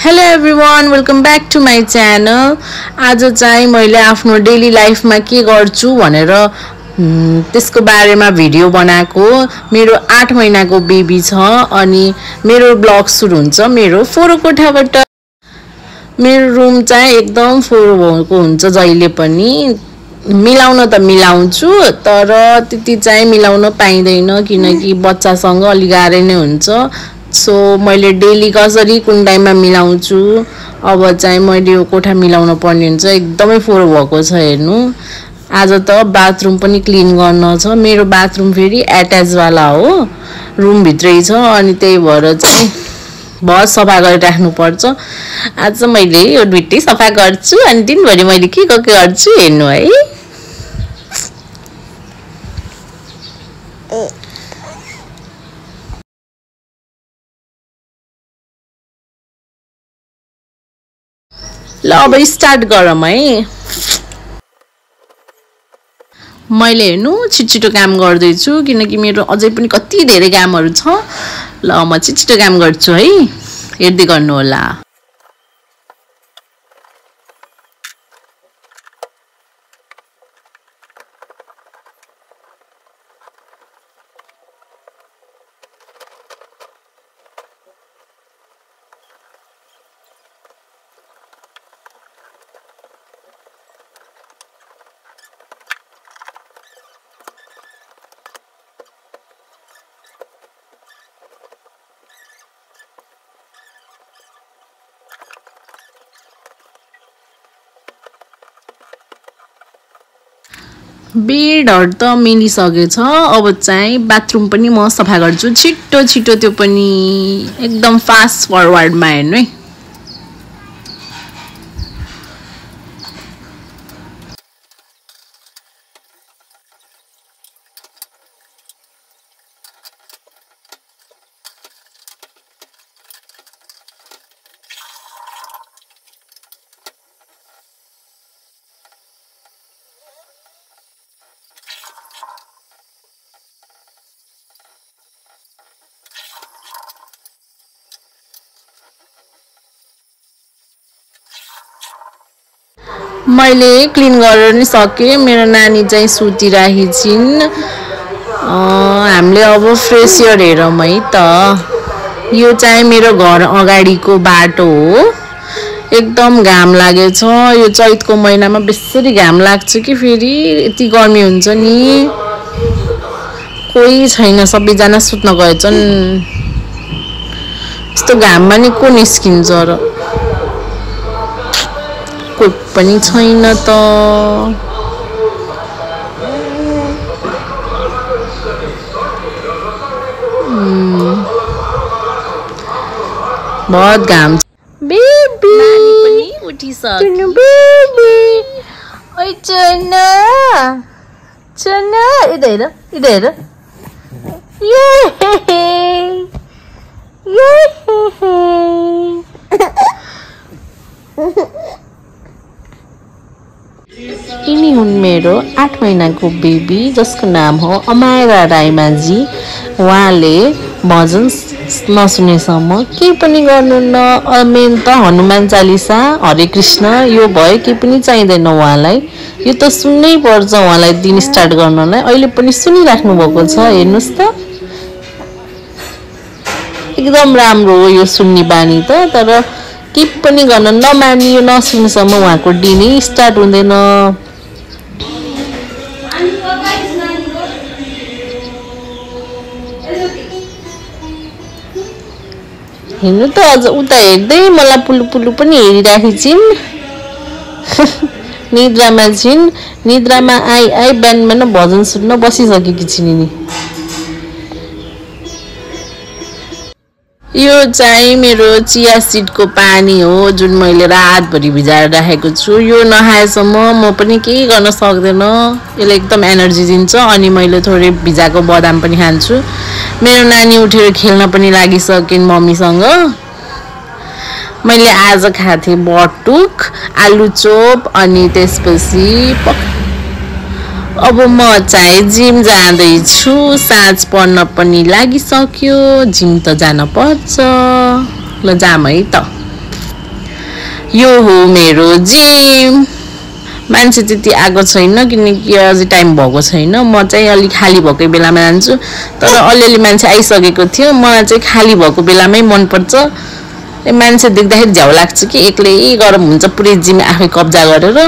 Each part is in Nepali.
Hello everyone welcome back to my channel. आज चाहिँ मैले आफ्नो डेली लाइफमा के गर्छु भनेर त्यसको बारेमा भिडियो बनाएको। मेरो 8 महिनाको बेबी छ अनि मेरो ब्लग सुरु हुन्छ मेरो फोहोर कोठाबाट। मेरो रुम चाहिँ एकदम फोहोर भएको हुन्छ जहिले पनि। मिलाउन त मिलाउँछु तर त्यति चाहिँ मिलाउन पाइँदैन किनकि बच्चासँग अलि गाह्रो नै हुन्छ। सो मैले डेली कसरी कुन टाइममा मिलाउँछु। अब चाहिँ मैले यो कोठा मिलाउन पर्ने हुन्छ, एकदमै फोहोर भएको छ। हेर्नु आज त बाथरुम पनि क्लिन गर्न छ। मेरो बाथरुम फेरि एट्याच वाला हो, रुम भित्रै छ अनि त्यही भएर चाहिँ बहुत सफा गरिराख्नु पर्छ। आज मैले यो दुईटै सफा गर्छु अनि दिनभरि मैले के गर्छु हेर्नु है। ल अब स्टार्ट गरौँ है। मैले हेर्नु छिटो काम गर्दैछु किनकि मेरो अझै पनि कति धेरै कामहरू छ। ल म छिटो काम गर्छु है, हेर्दै गर्नु होला। बेडहरु त मिलिसकेछ। अब चाहिँ बाथरुम पनि म सफा गर्छु छिटो छिटो, त्यो पनि एकदम फास्ट फरवर्डमा। हेर्नु है मैले क्लिन गरेर नि सके। मेरो नानी चाहिँ सुतिराखी छिन्। हामीले अब फ्रेस एयर हेरौँ है त। यो चाहिँ मेरो घर अगाडिको बाटो हो। एकदम घाम लागेछ। यो चैतको महिनामा बेसरी घाम लाग्छ कि फेरि यति गर्मी हुन्छ नि। कोही छैन, सबैजना सुत्न गएछन्। यस्तो घाममा नि को निस्किन्छ र, कोही पनि छैन त। बहुत घाम छ। बेबी नानी पनि उठिसक्यो। बेबी ओइ चना चना, इधर इधर ये ये यिनी हुन् मेरो 8 महिनाको बेबी जसको नाम हो अमायरा राईमाझी। उहाँले भजन नसुनेसम्म केही पनि गर्नुहुन्न। मेन त हनुमान चालिसा, हरे कृष्ण यो भयो, केही पनि चाहिँदैन उहाँलाई। यो त सुन्नै पर्छ उहाँलाई दिन स्टार्ट गर्नलाई। अहिले पनि सुनिराख्नु भएको छ, हेर्नुहोस् त। एकदम राम्रो हो यो सुन्ने बानी त, तर केही पनि गर्न नमानियो नसुनेसम्म उहाँको दिनै स्टार्ट हुँदैन। हेर्नु त अझ उता हेर्दै मलाई पुल्लु पुल्लु पनि हेरिराखी छिन्। निद्रामा छिन्। निद्रामा आई बिहान भजन सुन्न बसिसकेकी छिन् नि। यो चाहिँ मेरो चिया सिडको पानी हो जुन मैले रातभरि भिजाएर राखेको छु। यो नखाएसम्म म पनि केही गर्न सक्दैन। यसले एकदम एनर्जी दिन्छ। अनि मैले थोरै भिजाएको बदाम पनि खान्छु। मेरो नानी उठेर खेल्न पनि लागिसकिन् मम्मीसँग। मैले आज खाएको थिएँ बटुक, आलु चोप अनि त्यसपछि अब म चाहिँ जिम जाँदैछु। साँझ पर्न पनि लागिसक्यो, जिम त जान पर्छ। ल जाम है त। यो हो मेरो जिम। मान्छे त्यति आएको छैन किनकि अझै टाइम भएको छैन। म चाहिँ अलि खाली भएकै बेलामा जान्छु, तर अलिअलि मान्छे आइसकेको थियो। मलाई चाहिँ खाली भएको बेलामै मनपर्छ। मान्छे देख्दाखेरि झ्याउ लाग्छ कि एक्लै गरम हुन्छ पुरै जिम आफै कब्जा गरेर।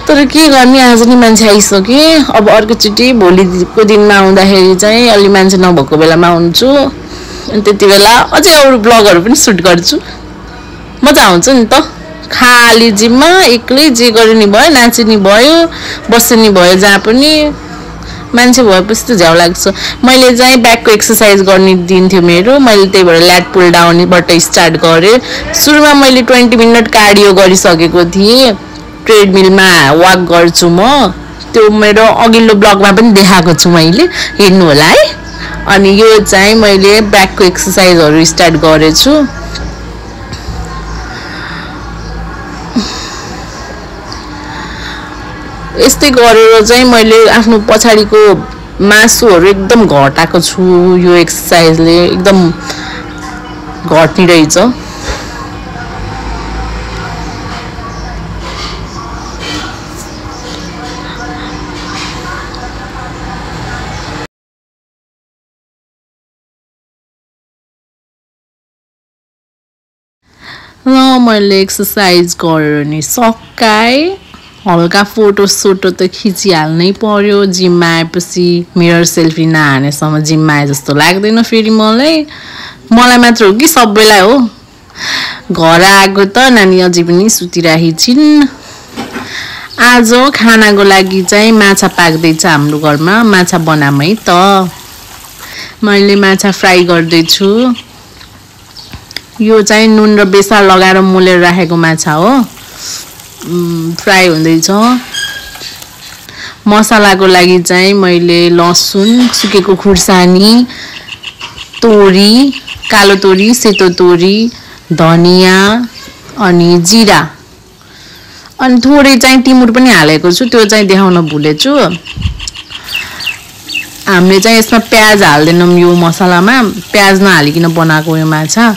तर के गर्ने, आज नि मान्छे आइसके। अब अर्कोचोटि भोलिको दिनमा आउँदाखेरि चाहिँ अलि मान्छे नभएको बेलामा आउँछु, अनि त्यति बेला अझै अरू ब्लगहरू पनि सुट गर्छु। मजा आउँछ नि त खाली जिममा एक्लै जे गरे नि भयो, नाचे नि भयो, बस्ने नि भयो, जहाँ पनि मान्छे भएपछि त झ्याउ लाग्छ। मैले चाहिँ ब्याकको एक्सर्साइज गर्ने दिन थियो मेरो, मैले त्यही भएर ल्याट पुल डाउनबाट स्टार्ट गरेँ। सुरुमा मैले 20 मिनट कार्डियो गरिसकेको थिएँ। ट्रेडमिलमा वाक गर्छु म, त्यो मेरो अघिल्लो ब्लगमा पनि देखाएको छु मैले, हेर्नु होला है। अनि यो चाहिँ मैले ब्याकको एक्सर्साइजहरू स्टार्ट गरेछु। यस्तै गरेर चाहिँ मैले आफ्नो पछाडिको मासुहरू एकदम घटाएको छु। यो एक्सर्साइजले एकदम घट्ने रहेछ। र मैले एक्सर्साइज गरेर नि सकाएँ। हल्का फोटो सोटो त खिचिहाल्नै पर्यो। जिममा आएपछि मिरर सेल्फी नहानेसम्म जिममा आए जस्तो लाग्दैन फेरि मलाई मात्र हो कि सबैलाई हो। घर आएको त नानी अझै पनि सुतिरहेकी छिन्। आज खानाको लागि चाहिँ माछा पाक्दैछ हाम्रो घरमा। माछा बनाम है त। मैले माछा फ्राई गर्दैछु। यो चाहिँ नुन र बेसार लगाएर मोलेर राखेको माछा हो। फ्राई हुँदैछ। मसलाको लागि चाहिँ मैले लसुन, सुकेको खुर्सानी, तोरी, कालो तोरी, सेतो तोरी, धनिया अनि जिरा अनि थोरै चाहिँ टिमुर पनि हालेको छु। त्यो चाहिँ देखाउन भुलेछु। हामीले चाहिँ यसमा प्याज हाल्दैनौँ। यो मसलामा प्याज नहालिकन बनाएको यो माछा।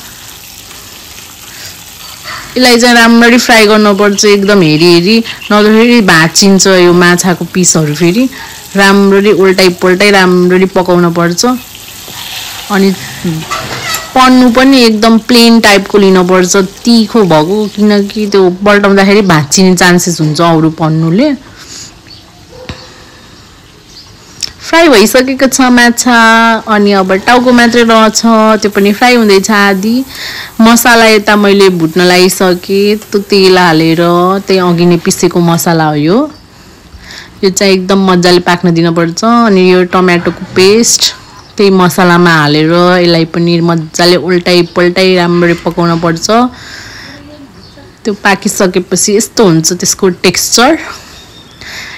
यसलाई चाहिँ राम्ररी फ्राई गर्नुपर्छ, एकदम हेरी नत्र फेरि भाँचिन्छ यो माछाको पिसहरू। फेरि राम्ररी उल्टाइ पल्टाइ राम्ररी पकाउन पर्छ। अनि पन्नु पनि एकदम प्लेन टाइपको लिनुपर्छ, तिखो भएको, किनकि त्यो पल्टाउँदाखेरि भाँचिने चान्सेस हुन्छ अरू पन्नुले। फ्राई भइसकेको छ माछा। अनि अब टाउको मात्रै रहेछ, त्यो पनि फ्राई हुँदैछ आदि। मसला यता मैले भुट्न लागिसकेँ। त्यो तेल हालेर त्यही अघि नै पिसेको मसला हो यो चाहिँ एकदम मजाले पाक्न दिनुपर्छ। अनि यो टमाटोको पेस्ट त्यही मसलामा हालेर यसलाई पनि मजाले उल्टाइ पल्टाइ राम्ररी पकाउन पर्छ। त्यो पाकिसकेपछि यस्तो हुन्छ त्यसको टेक्स्चर।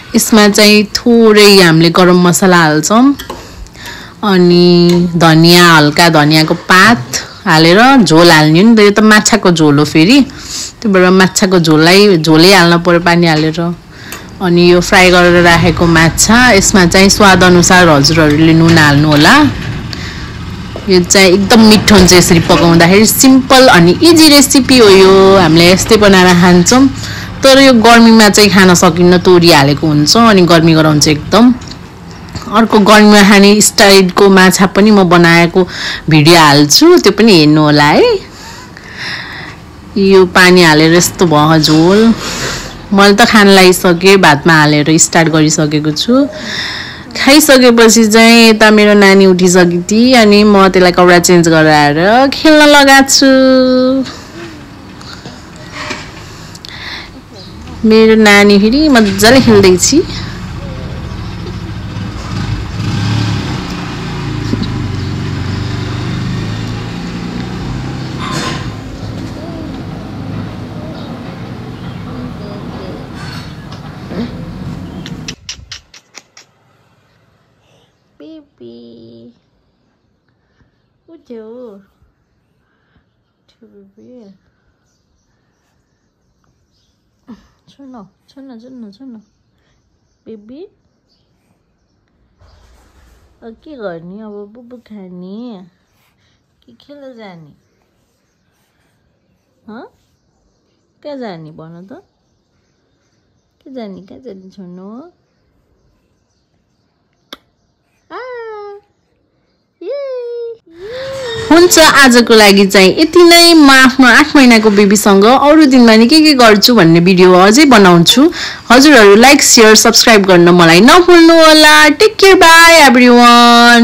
यसमा चाहिँ थोरै हामीले गरम मसला हाल्छौँ अनि धनिया, हल्का धनियाको पात हालेर झोल हाल्ने नि त। यो त माछाको झोल हो फेरि, त्यही भएर माछाको झोलै हाल्न पर्यो पानी हालेर। अनि यो फ्राई गरेर राखेको माछा, यसमा चाहिँ स्वाद अनुसार हजुरहरूले नुन हाल्नु होला। यो चाहिँ एकदम मिठो हुन्छ यसरी पकाउँदाखेरि। सिम्पल अनि इजी रेसिपी हो यो, हामीले यस्तै बनाएर खान्छौँ। तर यो गर्मीमा चाहिँ खान सकिन्न, तोरी हालेको हुन्छ अनि गर्मी गराउँछ एकदम। अर्को गर्मीमा खाने स्टाइलको माछा पनि म बनाएको भिडियो हाल्छु, त्यो पनि हेर्नु होला है। यो पानी हालेर यस्तो भयो झोल। मैले त खान लागिसकेँ, भातमा हालेर स्टार्ट गरिसकेको छु। खाइसकेपछि चाहिँ यता मेरो नानी उठिसकेकी थिए अनि म त्यसलाई कपडा चेन्ज गराएर खेल्न लगाएको छु। मेरो नानी फेरि मजाले खेल्दैछ। बेबी उठ्यो बेबी। सुन बेबी, के गर्ने अब? बुबु खाने कि खेल्न जाने? कहाँ जाने भन त के जाने छोड्नु हो हुन्छ आजको लागि चाहिँ यति नै म आफ्नो 8 महिनाको बेबीसँग अरु दिनमा नि के गर्छु भन्ने भिडियो अझै बनाउँछु हजुरहरु लाइक शेयर सब्स्क्राइब गर्न मलाई नभुल्नु होला टेक केयर बाइ एभ्रीवन